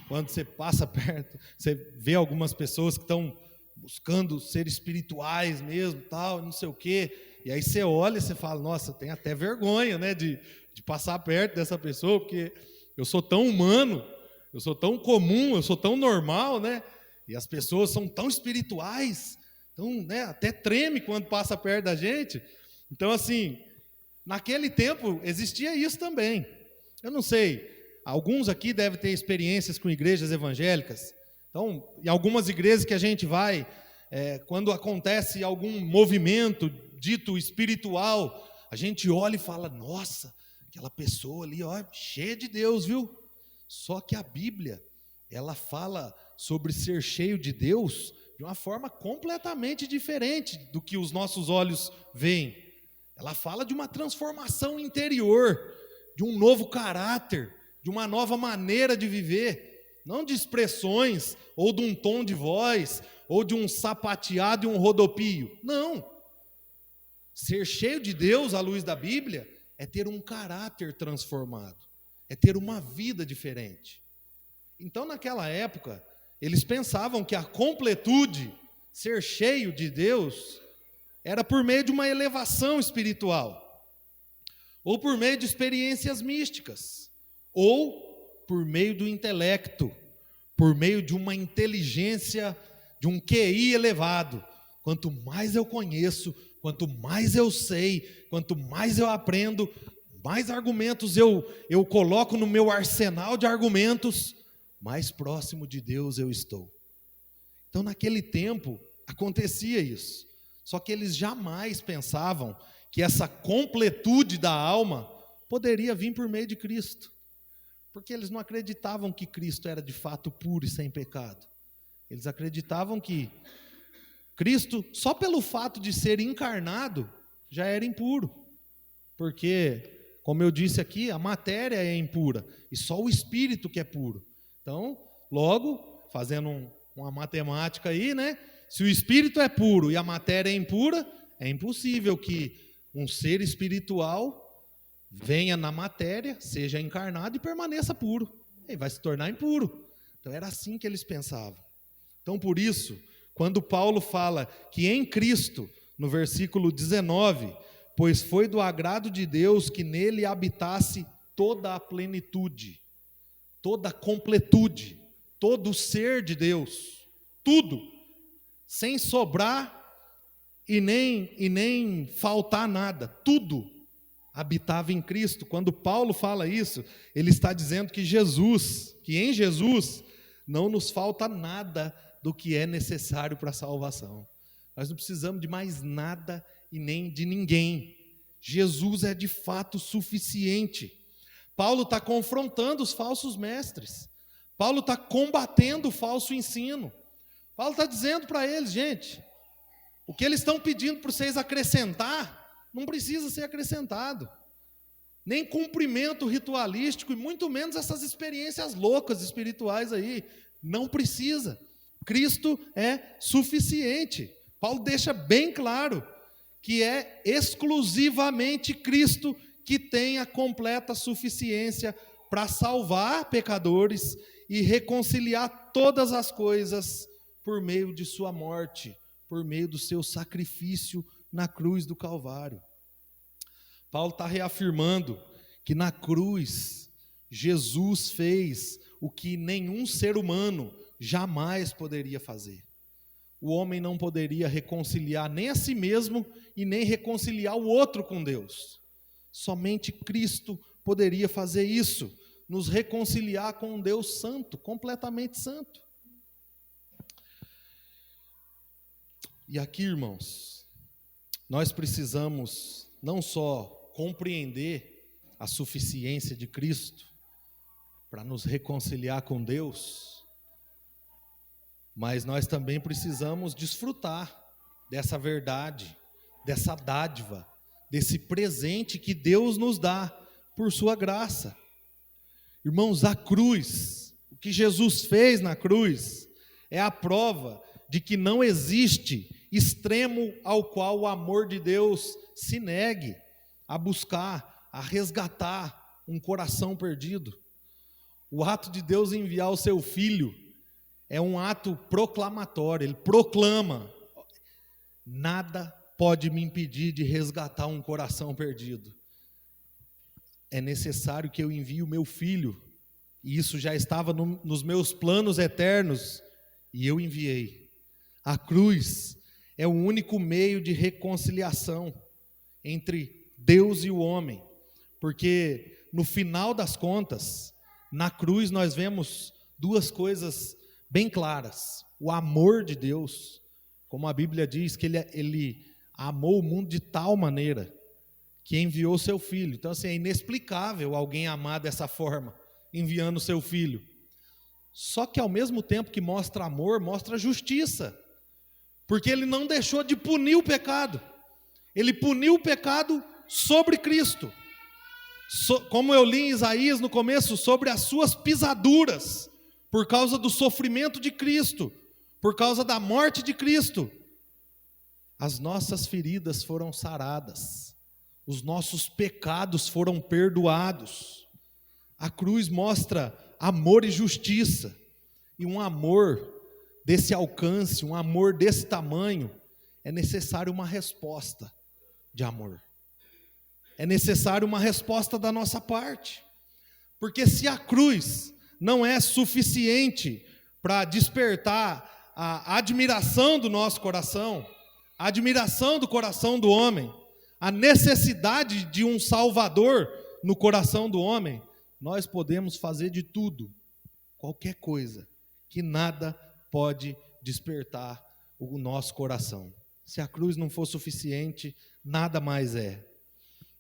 Quando você passa perto, você vê algumas pessoas que estão buscando ser espirituais mesmo, tal, não sei o quê. E aí você olha e você fala, nossa, tem até vergonha, né, de passar perto dessa pessoa, porque eu sou tão humano, eu sou tão comum, eu sou tão normal, né? E as pessoas são tão espirituais, então, né, até treme quando passa perto da gente. Então, assim, naquele tempo existia isso também. Eu não sei, alguns aqui devem ter experiências com igrejas evangélicas. Então, em algumas igrejas que a gente vai, quando acontece algum movimento dito espiritual, a gente olha e fala, nossa, aquela pessoa ali, ó, cheia de Deus, viu? Só que a Bíblia, ela fala sobre ser cheio de Deus de uma forma completamente diferente do que os nossos olhos veem. Ela fala de uma transformação interior, de um novo caráter, de uma nova maneira de viver, não de expressões, ou de um tom de voz, ou de um sapateado e um rodopio. Não. Ser cheio de Deus, à luz da Bíblia, é ter um caráter transformado, é ter uma vida diferente. Então, naquela época, eles pensavam que a completude, ser cheio de Deus, era por meio de uma elevação espiritual, ou por meio de experiências místicas, ou por meio do intelecto, por meio de uma inteligência, de um QI elevado. Quanto mais eu conheço, quanto mais eu sei, quanto mais eu aprendo, mais argumentos eu coloco no meu arsenal de argumentos, mais próximo de Deus eu estou. Então, naquele tempo, acontecia isso. Só que eles jamais pensavam que essa completude da alma poderia vir por meio de Cristo. Porque eles não acreditavam que Cristo era de fato puro e sem pecado. Eles acreditavam que Cristo, só pelo fato de ser encarnado, já era impuro. Porque, como eu disse aqui, a matéria é impura e só o espírito que é puro. Então, logo, fazendo uma matemática aí, né? Se o espírito é puro e a matéria é impura, é impossível que um ser espiritual venha na matéria, seja encarnado e permaneça puro. Ele vai se tornar impuro. Então era assim que eles pensavam. Então por isso, quando Paulo fala que em Cristo, no versículo 19, pois foi do agrado de Deus que nele habitasse toda a plenitude, toda a completude, todo o ser de Deus, tudo, sem sobrar e nem faltar nada, tudo habitava em Cristo. Quando Paulo fala isso, ele está dizendo que em Jesus, não nos falta nada do que é necessário para a salvação. Nós não precisamos de mais nada e nem de ninguém. Jesus é de fato suficiente. Paulo está confrontando os falsos mestres. Paulo está combatendo o falso ensino. Paulo está dizendo para eles, gente, o que eles estão pedindo para vocês acrescentar, não precisa ser acrescentado. Nem cumprimento ritualístico e muito menos essas experiências loucas espirituais aí. Não precisa. Cristo é suficiente. Paulo deixa bem claro que é exclusivamente Cristo que tem a completa suficiência para salvar pecadores e reconciliar todas as coisas por meio de sua morte, por meio do seu sacrifício na cruz do Calvário. Paulo está reafirmando que na cruz Jesus fez o que nenhum ser humano jamais poderia fazer. O homem não poderia reconciliar nem a si mesmo e nem reconciliar o outro com Deus. Somente Cristo poderia fazer isso, nos reconciliar com um Deus santo, completamente santo. E aqui, irmãos, nós precisamos não só compreender a suficiência de Cristo para nos reconciliar com Deus, mas nós também precisamos desfrutar dessa verdade, dessa dádiva, desse presente que Deus nos dá por sua graça. Irmãos, a cruz, o que Jesus fez na cruz, é a prova de que não existe extremo ao qual o amor de Deus se negue a buscar, a resgatar um coração perdido. O ato de Deus enviar o seu Filho é um ato proclamatório, ele proclama: nada pode me impedir de resgatar um coração perdido. É necessário que eu envie o meu Filho, e isso já estava nos meus planos eternos, e eu enviei. A cruz é o único meio de reconciliação entre Deus e o homem, porque no final das contas, na cruz nós vemos duas coisas bem claras: o amor de Deus, como a Bíblia diz, que ele amou o mundo de tal maneira que enviou seu Filho. Então assim, é inexplicável alguém amar dessa forma, enviando seu Filho. Só que ao mesmo tempo que mostra amor, mostra justiça, porque ele não deixou de punir o pecado. Ele puniu o pecado sobre Cristo, como eu li em Isaías no começo, sobre as suas pisaduras, por causa do sofrimento de Cristo, por causa da morte de Cristo. As nossas feridas foram saradas, os nossos pecados foram perdoados. A cruz mostra amor e justiça, e um amor desse alcance, um amor desse tamanho, é necessário uma resposta de amor. É necessário uma resposta da nossa parte, porque se a cruz não é suficiente para despertar a admiração do nosso coração, a admiração do coração do homem, a necessidade de um Salvador no coração do homem, nós podemos fazer de tudo, qualquer coisa, que nada pode despertar o nosso coração. Se a cruz não for suficiente, nada mais é.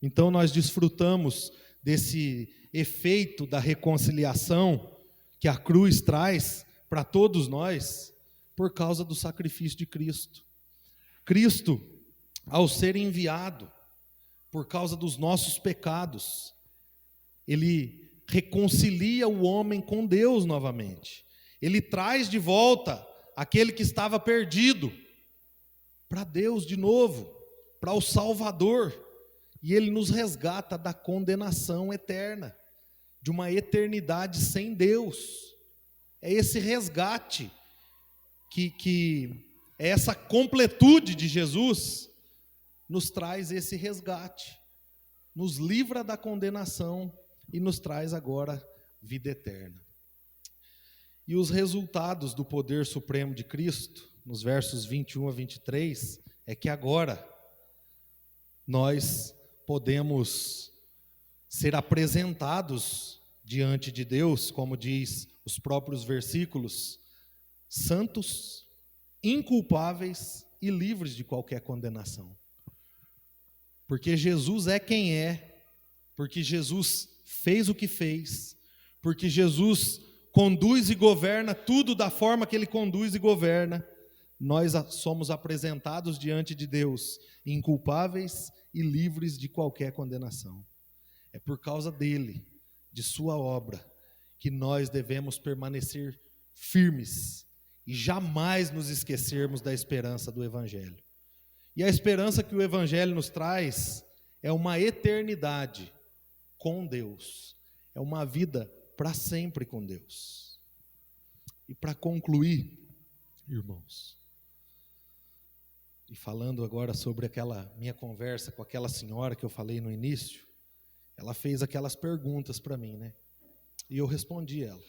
Então nós desfrutamos desse efeito da reconciliação que a cruz traz para todos nós, por causa do sacrifício de Cristo. Cristo, ao ser enviado, por causa dos nossos pecados, ele reconcilia o homem com Deus novamente. Ele traz de volta aquele que estava perdido para Deus de novo, para o Salvador. E ele nos resgata da condenação eterna, de uma eternidade sem Deus. É esse resgate, que é essa completude de Jesus, nos traz esse resgate, nos livra da condenação e nos traz agora vida eterna. E os resultados do poder supremo de Cristo, nos versos 21 a 23, é que agora nós podemos ser apresentados diante de Deus, como diz os próprios versículos, santos, inculpáveis e livres de qualquer condenação. Porque Jesus é quem é, porque Jesus fez o que fez, porque Jesus conduz e governa tudo da forma que Ele conduz e governa, nós somos apresentados diante de Deus, inculpáveis e livres de qualquer condenação. É por causa dele, de sua obra, que nós devemos permanecer firmes e jamais nos esquecermos da esperança do Evangelho. E a esperança que o Evangelho nos traz é uma eternidade com Deus, é uma vida para sempre com Deus. E para concluir, irmãos, e falando agora sobre aquela minha conversa com aquela senhora que eu falei no início, ela fez aquelas perguntas para mim, né? E eu respondi ela.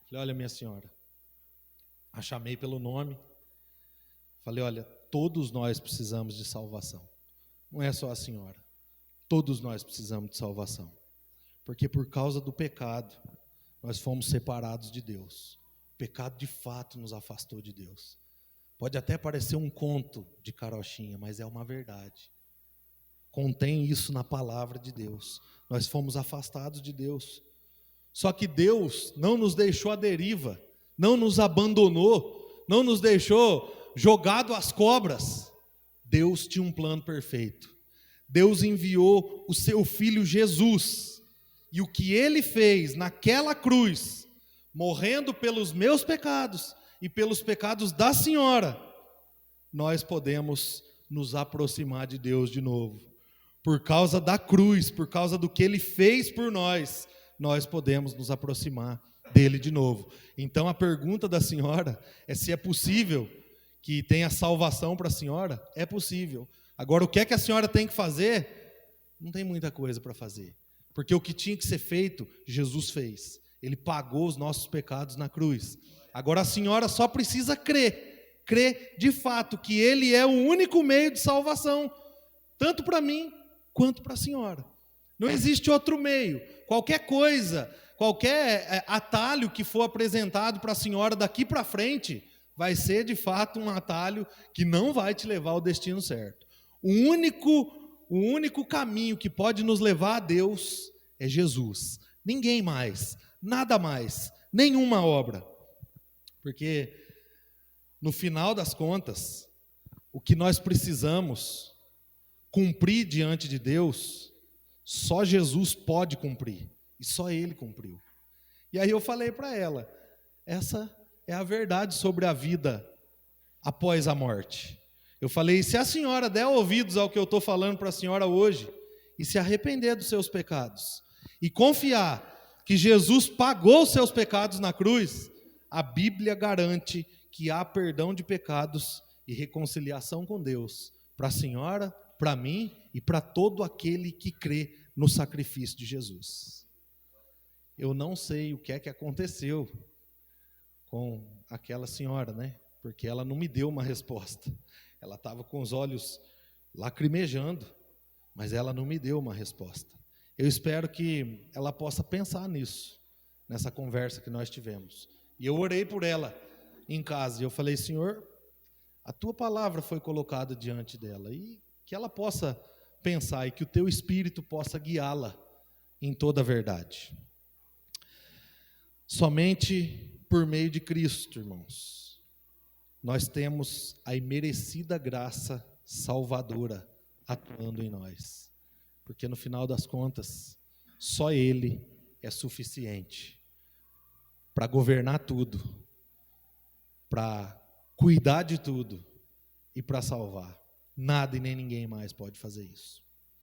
Falei: olha, minha senhora, a chamei pelo nome, falei: olha, todos nós precisamos de salvação. Não é só a senhora, todos nós precisamos de salvação. Porque por causa do pecado, nós fomos separados de Deus. O pecado de fato nos afastou de Deus. Pode até parecer um conto de carochinha, mas é uma verdade. Contém isso na palavra de Deus. Nós fomos afastados de Deus. Só que Deus não nos deixou à deriva, não nos abandonou, não nos deixou jogado às cobras. Deus tinha um plano perfeito. Deus enviou o seu Filho Jesus. E o que Ele fez naquela cruz, morrendo pelos meus pecados e pelos pecados da senhora, nós podemos nos aproximar de Deus de novo. Por causa da cruz, por causa do que Ele fez por nós, nós podemos nos aproximar dele de novo. Então a pergunta da senhora é se é possível que tenha salvação para a senhora. É possível. Agora, o que é que a senhora tem que fazer? Não tem muita coisa para fazer. Porque o que tinha que ser feito, Jesus fez. Ele pagou os nossos pecados na cruz. Agora a senhora só precisa crer. Crer de fato que Ele é o único meio de salvação. Tanto para mim, quanto para a senhora. Não existe outro meio. Qualquer coisa, qualquer atalho que for apresentado para a senhora daqui para frente, vai ser de fato um atalho que não vai te levar ao destino certo. O único caminho que pode nos levar a Deus é Jesus. Ninguém mais, nada mais, nenhuma obra. Porque no final das contas, o que nós precisamos cumprir diante de Deus, só Jesus pode cumprir. E só Ele cumpriu. E aí eu falei para ela, essa é a verdade sobre a vida após a morte. Eu falei, se a senhora der ouvidos ao que eu estou falando para a senhora hoje, e se arrepender dos seus pecados, e confiar que Jesus pagou os seus pecados na cruz, a Bíblia garante que há perdão de pecados e reconciliação com Deus, para a senhora, para mim e para todo aquele que crê no sacrifício de Jesus. Eu não sei o que é que aconteceu com aquela senhora, né? Porque ela não me deu uma resposta. Ela estava com os olhos lacrimejando, mas ela não me deu uma resposta. Eu espero que ela possa pensar nisso, nessa conversa que nós tivemos. E eu orei por ela em casa, e eu falei, Senhor, a Tua palavra foi colocada diante dela, e que ela possa pensar, e que o Teu Espírito possa guiá-la em toda a verdade. Somente por meio de Cristo, irmãos, nós temos a imerecida graça salvadora atuando em nós. Porque no final das contas, só Ele é suficiente para governar tudo, para cuidar de tudo e para salvar. Nada e nem ninguém mais pode fazer isso.